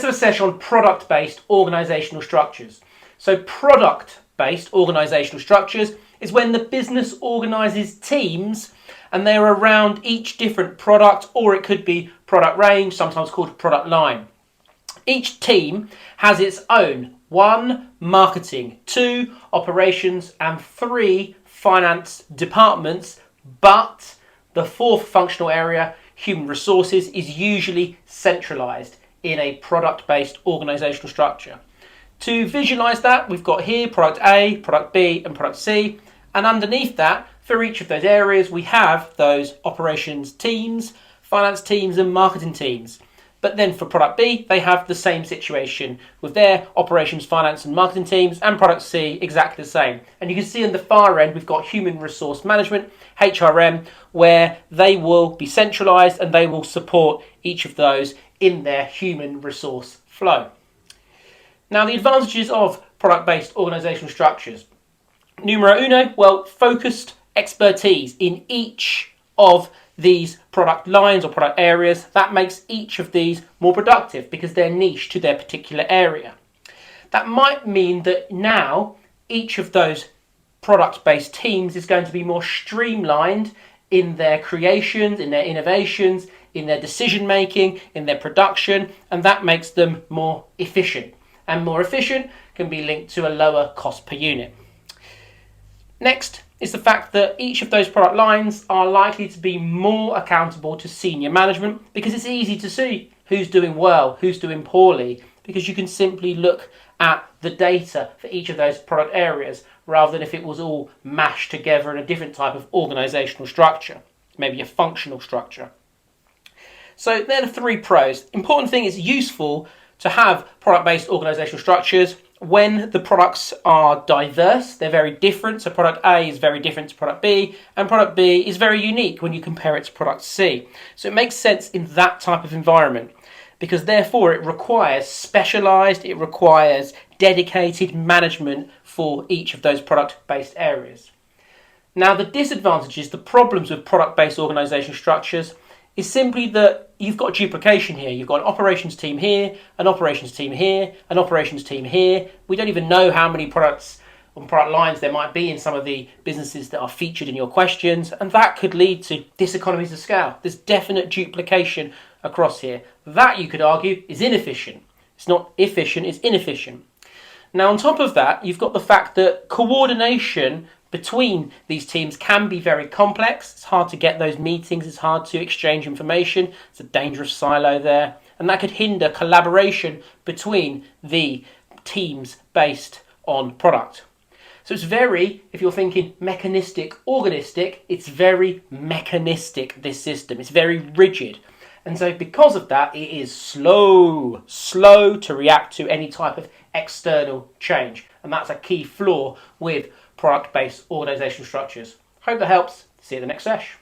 A session on product-based organisational structures. So product-based organisational structures is when the business organises teams and they're around each different product, or it could be product range, sometimes called product line. Each team has its own 1. Marketing, 2. Operations, and 3. Finance departments, but the 4th functional area, human resources, is usually centralised in a product-based organisational structure. To visualise that, we've got here product A, product B and product C, and underneath that, for each of those areas, we have those operations teams, finance teams and marketing teams. But then for product B, they have the same situation with their operations, finance and marketing teams, and product C exactly the same. And you can see on the far end, we've got human resource management, HRM, where they will be centralised and they will support each of those in their human resource flow. Now, the advantages of product-based organisational structures. Numero uno, well, focused expertise in each of these product lines or product areas. That makes each of these more productive because they're niche to their particular area. That might mean that now each of those product-based teams is going to be more streamlined in their creations, in their innovations, in their decision making, in their production, and that makes them more efficient. And more efficient can be linked to a lower cost per unit. Next is the fact that each of those product lines are likely to be more accountable to senior management because it's easy to see who's doing well, who's doing poorly, because you can simply look at the data for each of those product areas rather than if it was all mashed together in a different type of organisational structure, maybe a functional structure. So they're the 3 pros. Important thing, is useful to have product-based organisational structures when the products are diverse, they're very different. So product A is very different to product B, and product B is very unique when you compare it to product C. So it makes sense in that type of environment because therefore it requires specialised, it requires dedicated management for each of those product-based areas. Now, the disadvantages, the problems with product-based organisation structures is simply that you've got duplication here. You've got an operations team here, an operations team here, an operations team here. We don't even know how many products or product lines there might be in some of the businesses that are featured in your questions, and that could lead to diseconomies of scale. There's definite duplication across here. That, you could argue, is inefficient. It's not efficient, it's inefficient. Now, on top of that, you've got the fact that coordination between these teams can be very complex. It's hard to get those meetings, it's hard to exchange information, it's a dangerous silo there, and that could hinder collaboration between the teams based on product. So it's very, if you're thinking mechanistic, organistic, it's very mechanistic, this system. It's very rigid. And so because of that, it is slow to react to any type of external change. And that's a key flaw with product-based organisational structures. Hope that helps. See you at the next sesh.